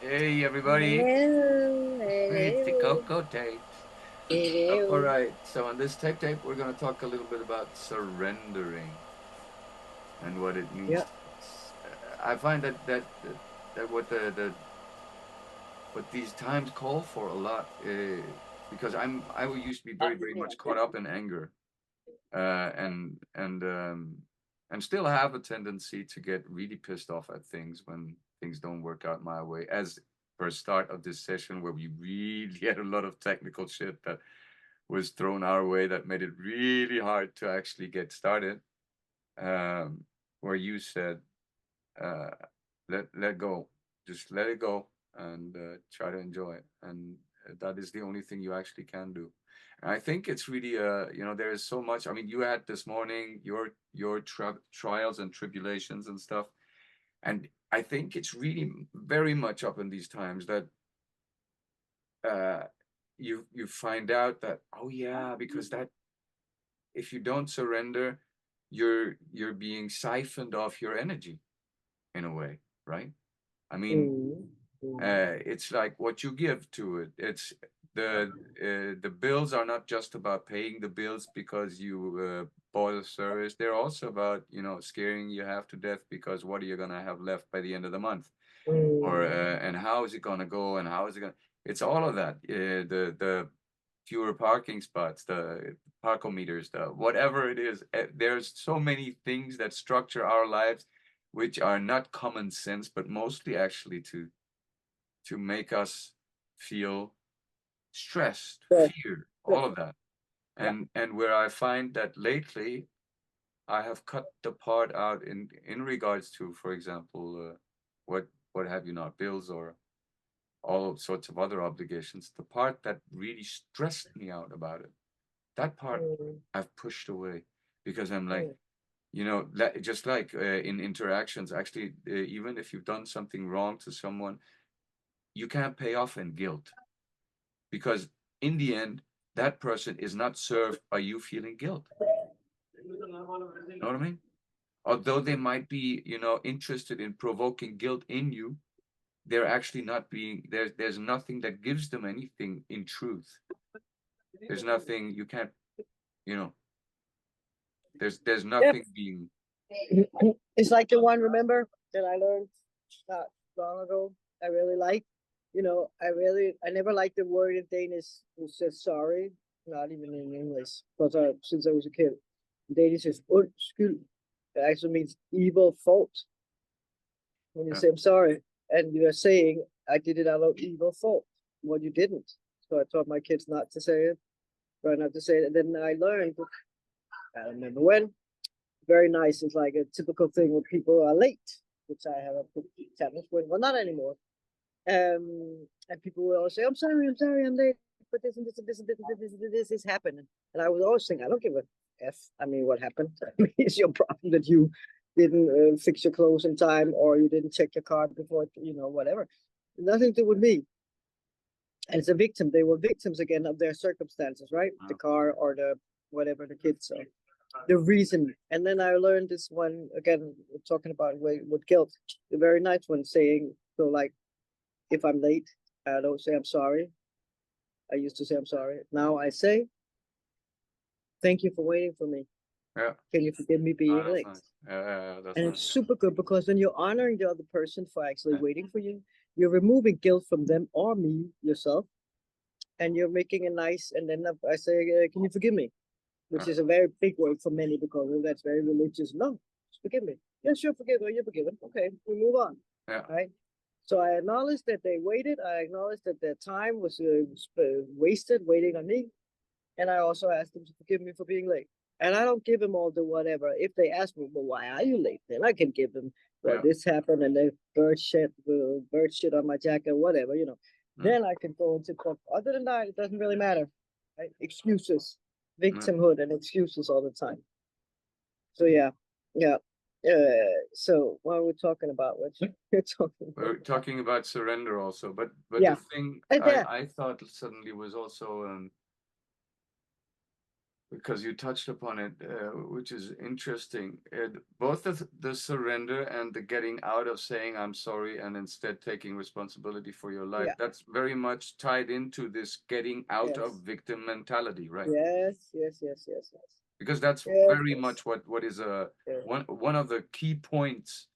Hey everybody, Hello, it's the hello, Coco Tapes. All hello. right, so on this tape, we're going to talk a little bit about surrendering and what it means Yeah. to us. I find that what what these times call for a lot, because I used to be very much caught up in anger, uh, and and um, and still have a tendency to get really pissed off at things when things don't work out my way. As for start of this session, where we really had a lot of technical shit that was thrown our way that made it really hard to actually get started. Um, where you said, uh, let go, just let it go and try to enjoy it, and that is the only thing you actually can do. And I think it's really there is so much. I mean, you had this morning your trials and tribulations and stuff, and I think it's really very much up in these times that uh you find out that, oh yeah, because that if you don't surrender, you're being siphoned off your energy in a way, right? I mean, Mm, mm, it's like what you give to it. It's the bills are not just about paying the bills because you bought a service. They're also about, scaring you half to death, because what are you gonna have left by the end of the month, or mm. and how is it gonna go, and how is it gonna? It's all of that. The fewer parking spots, the parkometers, the whatever it is. There's so many things that structure our lives, which are not common sense, but mostly actually to make us feel stressed, Good, fear, good. all of that. Yeah. And where I find that lately I have cut the part out in regards to, for example, what have you not, bills or all sorts of other obligations. The part that really stressed me out about it, that part Mm, I've pushed away, because I'm like, mm. just like in interactions, actually, even if you've done something wrong to someone, you can't pay off in guilt, because in the end, that person is not served by you feeling guilt. You know what I mean? Although they might be, interested in provoking guilt in you, they're actually not being there's nothing that gives them anything in truth. There's nothing you can't, you know, there's Yep. nothing being. It's like the one, remember, that I learned not long ago. I really like. I never liked the word in Danish who says sorry, not even in English, because since I was a kid. In Danish is undskyld. It actually means evil fault. When you uh, say I'm sorry, and you are saying I did it out of evil fault, well, you didn't. So I taught my kids not to say it, try not to say it. And then I learned, I don't remember when, very nice. It's like a typical thing when people are late, which I have a challenge with. Well, not anymore. And people will always say, I'm sorry, I'm late, but this and this and this and this is happening. And I was always think, I don't give a F. I mean, what happened? I mean, it's your problem that you didn't fix your clothes in time, or you didn't check your card before, whatever. Nothing to do with me. And it's a victim. They were victims again of their circumstances, right? The uh, car or the whatever the kids are. The reason. And then I learned this one again, talking about with guilt. The very nice one saying, so like, if I'm late, I don't say I'm sorry. I used to say I'm sorry. Now I say, thank you for waiting for me. yeah. Can you forgive me being That's late? nice. That's And nice. it's super good because when you're honoring the other person for actually Yeah. waiting for you, you're removing guilt from them or me, yourself, and you're making a nice. And then I say, can you forgive me? Which Yeah. is a very big word for many because that's very religious. No, forgive me. Yes, you're forgiven. You're forgiven. Okay, we move on. Yeah. Right. So I acknowledge that they waited. I acknowledge that their time was wasted waiting on me. And I also asked them to forgive me for being late. And I don't give them all the whatever. If they ask me, well, why are you late? Then I can give them, well, Yeah. this happened and the bird shit on my jacket, whatever. Mm, Then I can go into talk. Other than that, it doesn't really matter. Right? Excuses, mm. victimhood, and excuses all the time. So yeah, yeah. So what are we talking about? What you're talking We're about? talking about surrender also, but the Yeah, thing and I there. I thought suddenly was also, because you touched upon it, which is interesting. Both the surrender and the getting out of saying I'm sorry and instead taking responsibility for your life, Yeah. that's very much tied into this getting out of Yes. victim mentality, right? Yes. Yes. Yes. Yes. Yes. Because that's Yes. very Yes. much what is a Yeah. one of the key points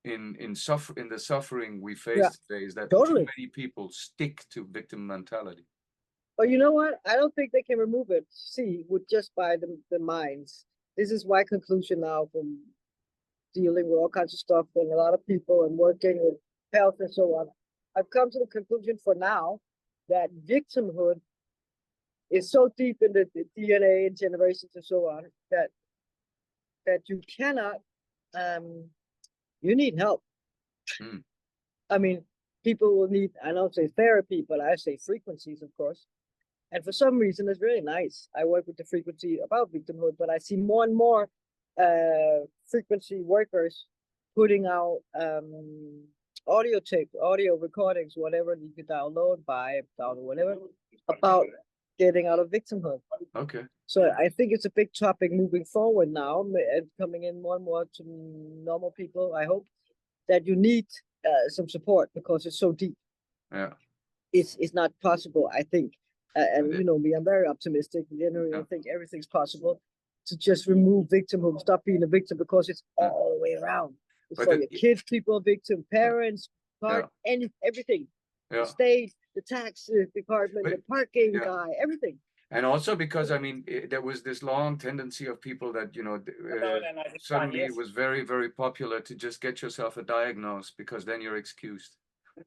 in the suffering we Yeah. face today is that too Totally. many people stick to victim mentality. But you know what? I don't think they can remove it. See, with just by the minds. This is my conclusion now from dealing with all kinds of stuff and a lot of people and working with health and so on. I've come to the conclusion for now that victimhood is so deep in the DNA and generations and so on that you cannot um you need help. Mm, I mean, people will need, I don't say therapy, but I say frequencies, of course. And for some reason, it's really nice. I work with the frequency about victimhood, but I see more and more frequency workers putting out audio tape, audio recordings, whatever you could download, buy, download, whatever, about getting out of victimhood. okay. So I think it's a big topic moving forward now, and coming in more and more to normal people. I hope that you need some support because it's so deep. Yeah. It's not possible, I think. And you know me, I'm very optimistic. Generally, I Yeah. think everything's possible to just remove victimhood, stop being a victim because it's Yeah. all the way around. It's But for your kids, people are victim, yeah, parents, yeah, part, everything. The yeah. state, the tax department, But the parking yeah, guy, everything. and also because I mean there was this long tendency of people that suddenly it was very very popular to just get yourself a diagnose because then you're excused.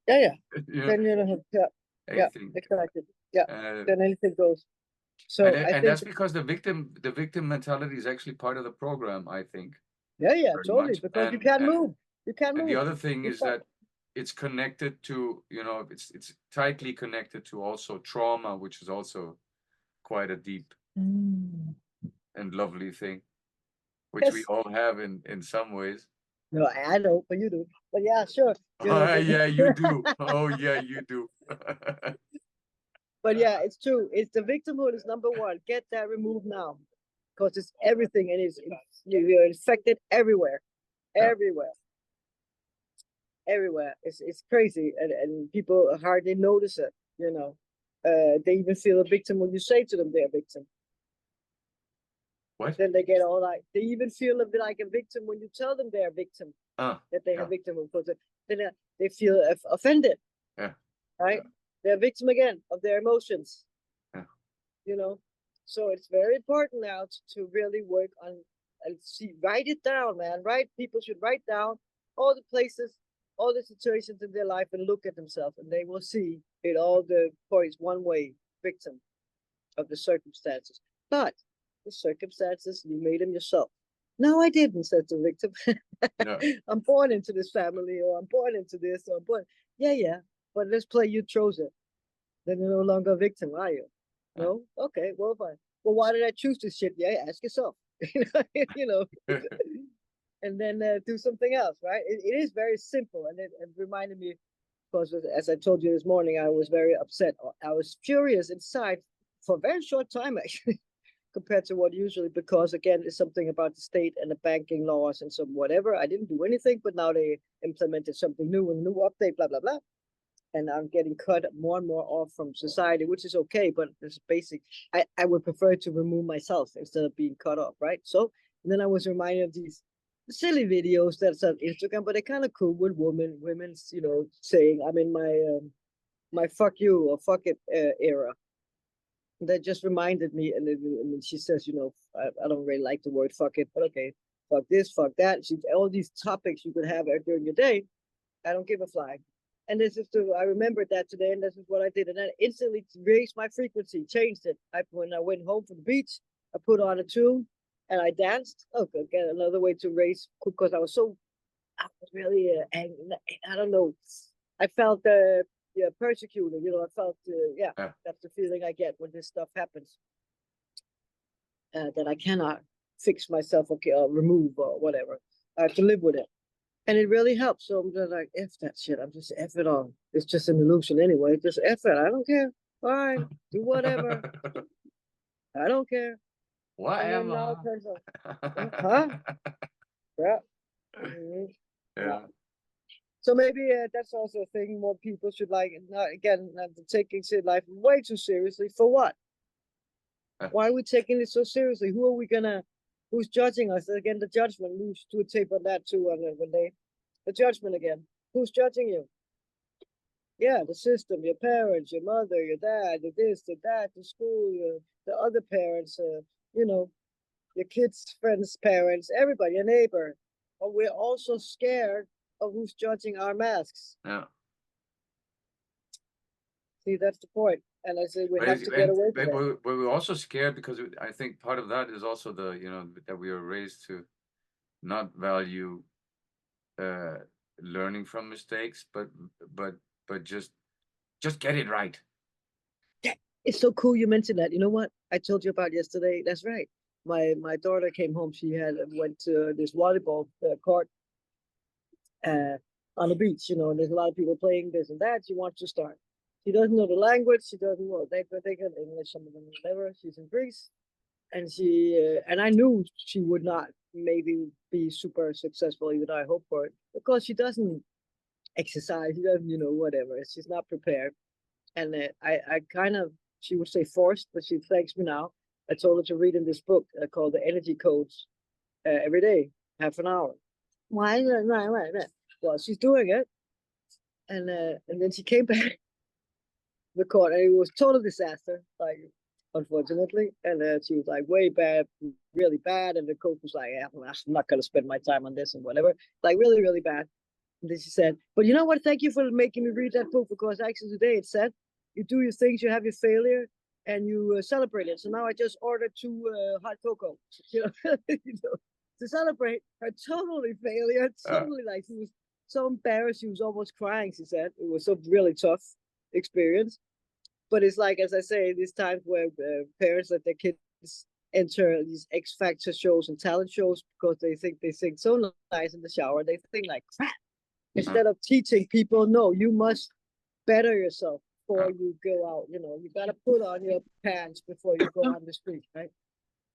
Yeah, yeah. You know, Then you know, yeah, yeah, anything. exactly. Yeah, Uh, then anything goes. and So I and think, that's because the victim mentality is actually part of the program, I think, yeah, yeah, very totally, much. because you And can't and move. You can't and the move. other thing You're is stuck. that it's connected to, it's tightly connected to also trauma, which is also quite a deep Mm. and lovely thing, which we Yes. all have in some ways. No, I know, but you do. But yeah, sure. You know, Ah, yeah, you do. Oh, yeah, you do. but yeah, it's true. It's the victimhood is number one. Get that removed now, because it's everything, and you're infected everywhere, Yeah. everywhere, everywhere. It's crazy, and people hardly notice it. You know, they even feel a victim when you say to them they're a victim. What? Then they get all like they even feel a bit like a victim when you tell them they're a victim, Ah, that they're a yeah, victim, because then they feel offended, yeah, right? yeah, They're a victim again of their emotions, yeah. you know. So it's very important now to really work on and see, write it down, man. Right? People should write down all the places, all the situations in their life and look at themselves, and they will see it all the points one way, victim of the circumstances. But the circumstances, you made them yourself. No, I didn't, said the victim. Yeah. I'm born into this family, or I'm born into this, or I'm born. Yeah, yeah. But let's play you chose it. Then you're no longer a victim, are you? Yeah. No? Okay, well, fine. Well, why did I choose this shit? Yeah, ask yourself. you know, and then do something else, right? It is very simple. And it reminded me, because as I told you this morning, I was very upset. I was furious inside for a very short time, actually, compared to what usually, because again, it's something about the state and the banking laws and some whatever. I didn't do anything, but now they implemented something new and new update, blah, blah, blah. And I'm getting cut more and more off from society, which is okay, but it's basic. I would prefer to remove myself instead of being cut off, right? So, and then I was reminded of these silly videos that's on Instagram, but they're kind of cool with women's, saying I'm in my fuck you or fuck it era. That just reminded me, and she says, I don't really like the word fuck it, but okay, fuck this, fuck that. She all these topics you could have during your day. I don't give a fly. And this is I remembered that today, and this is what I did. And then instantly raised my frequency, changed it. When I went home from the beach, I put on a tune and I danced. Okay, again, another way to raise, because I was really angry. I don't know. I felt yeah, persecuted. I felt, yeah, Yeah. that's the feeling I get when this stuff happens. That I cannot fix myself or remove or whatever. I have to live with it. And it really helps. So I'm just like, F that shit. I'm just F it on. It's just an illusion anyway. Just F it. I don't care. Fine. Do whatever. I don't care. What And then am now I? it turns out, huh? Yeah. Mhm. Yeah. Yeah. So maybe that's also a thing more people should like. Not again, not taking life way too seriously. For what? Why are we taking it so seriously? Who are we gonna? Who's judging us? Again, the judgment. We should do a tape on that too. One day, the judgment again. Who's judging you? Yeah, the system, your parents, your mother, your dad, the this, the that, the school, the other parents, you know, your kids' friends' parents, everybody, your neighbor. But we're also scared of who's judging our masks. Yeah. See, that's the point. And I say we But have to get away from that. we're also scared because I think part of that is also the, that we are raised to not value uh learning from mistakes, but but just get it right. Yeah, it's so cool you mentioned that. You know what I told you about yesterday? That's right. My daughter came home. She had went to this volleyball court uh, on the beach. You know, and there's a lot of people playing this and that. She wants to start. She doesn't know the language. She doesn't know they can English, some of them whatever. She's in Greece, and and I knew she would not maybe be super successful. Even though I hope for it because she doesn't exercise. She doesn't, whatever. She's not prepared. And I kind of, she would say forced, but she thanks me now. I told her to read in this book called The Energy Codes every day, half an hour. Why? Right. Well, she's doing it, and then she came back the court, and it was total disaster, like unfortunately. And she was like way bad, really bad. And the coach was like, yeah, I'm not gonna spend my time on this and whatever, like really, really bad. And then she said, but you know what? Thank you for making me read that book because actually today it said you do your things, you have your failure, and you celebrate it. So now I just ordered 2 hot cocoa, to celebrate her totally failure. Uh, Totally like she was so embarrassed, she was almost crying. She said it was so really tough experience. But it's like, as I say, these times where parents let their kids enter these X Factor shows and talent shows because they think they sing so nice in the shower. They think like crap uh, instead of teaching people, no, you must better yourself uh, before you go out. You got to put on your pants before you go on the street, right?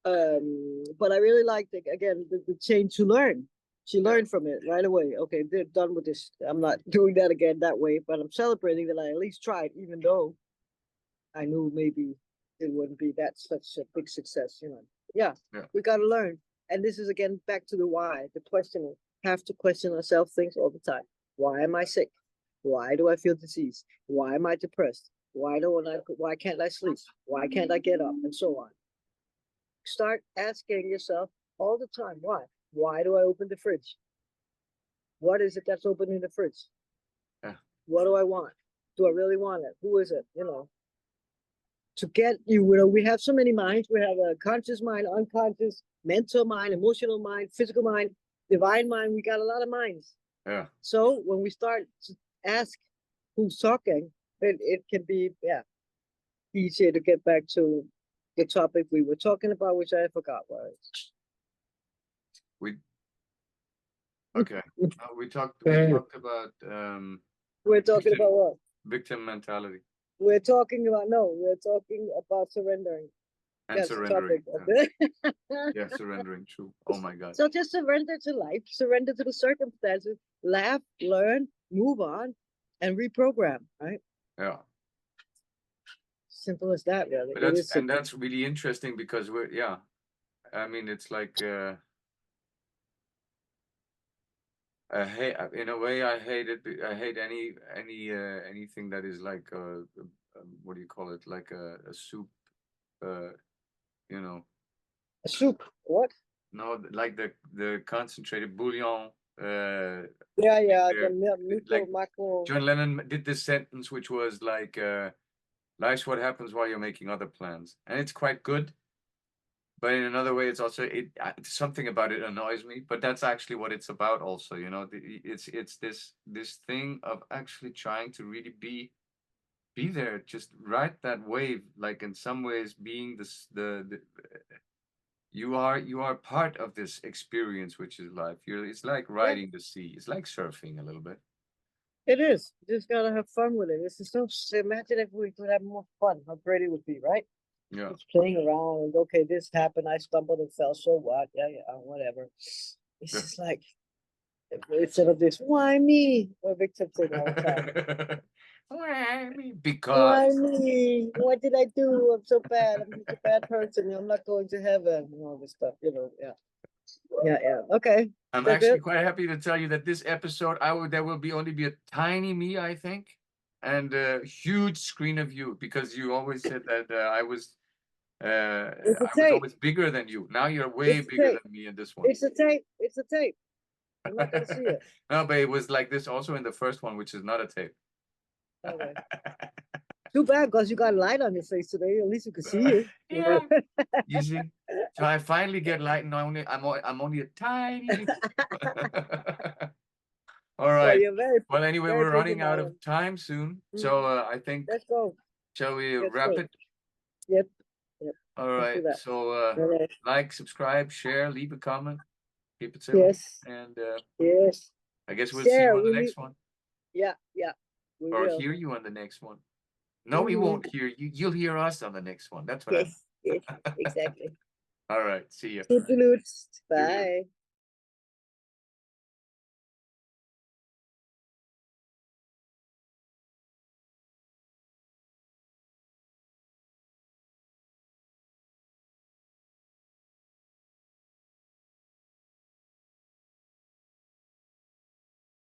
But I really liked it again, the change to learn. She yeah. learned from it right away. Okay, they're done with this. I'm not doing that again that way, but I'm celebrating that I at least tried, even though I knew maybe it wouldn't be that such a big success. Yeah, Yeah. we got to learn. And this is again back to the why, the questioning. Have to question ourselves things all the time. Why am I sick? Why do I feel disease? Why am I depressed? Why can't I sleep? Why can't I get up? And so on. Start asking yourself all the time, why? Why do I open the fridge? What is it that's open in the fridge? Yeah. What do I want? Do I really want it? Who is it? To get we have so many minds. We have a conscious mind, unconscious, mental mind, emotional mind, physical mind, divine mind. We got a lot of minds. Yeah. So when we start to ask who's talking, it can be easier to get back to the topic we were talking about, which I forgot what. We okay. We talked about We're talking victim about what? victim mentality We're talking about no. We're talking about surrendering. and That's the surrendering. topic of it. Yeah, surrendering. True. Oh my God. So just surrender to life, surrender to the circumstances, laugh, learn, move on, and reprogram. Right? Yeah. Simple as that. Really, But it that's is and simple. that's really interesting because I mean, it's like I hate in a way I hate it. I hate anything that is like what do you call it? Like a soup. Uh, you know, A soup. What? no, like the concentrated bouillon. Yeah. The There, micro like macro. John Lennon did this sentence, which was like, "Life's what happens while you're making other plans," and it's quite good. But in another way, it's also something about it annoys me. But that's actually what it's about, also. It's this thing of actually trying to really be there, just ride that wave. Like in some ways, being this the you are part of this experience, which is life. It's like Yeah, riding the sea. It's like surfing a little bit. it is. You just gotta have fun with it. This is so. Imagine if we could have more fun. How great it would be, right? Yeah. It's playing around. And, okay, this happened. I stumbled and fell. So what? Yeah, yeah, whatever. It's Yeah. just like instead of this, why me? Or victim thing all the time. Why me? Why Because me? What did I do? I'm so bad. I'm such a bad person. I'm not going to heaven and all this stuff. Yeah. Yeah, yeah. Okay. I'm That's actually it. quite happy to tell you that this episode, there will be only be a tiny me, I think, and a huge screen of you, because you always said that It's a I was tape. always bigger than you. Now you're way It's a bigger tape. than me in this one. It's a tape. It's a tape. I'm not gonna see it. No, but it was like this also in the first one, which is not a tape. Okay. Too bad because you got light on your face today. At least you can see you. Yeah, you see. So I finally get light, and I'm only a tiny little. All Well, right. you're very, Well, anyway, very we're busy, running out of Marlon. time soon, so Mhm. I think, Let's go. shall we Let's wrap go. it? Yep. Yep. All Let's do right. that. So All right. like, subscribe, share, leave a comment, keep it civil, Yes. and Yes. I guess we'll see you Share. on We the need. next one, Yeah. Yeah. We or will. hear you on the next one. No, we Mm-hmm. won't hear you. You'll hear us on the next one. That's what I Yes. Yes. meant. Exactly. All right. See you. Toodaloo. Do you? Bye.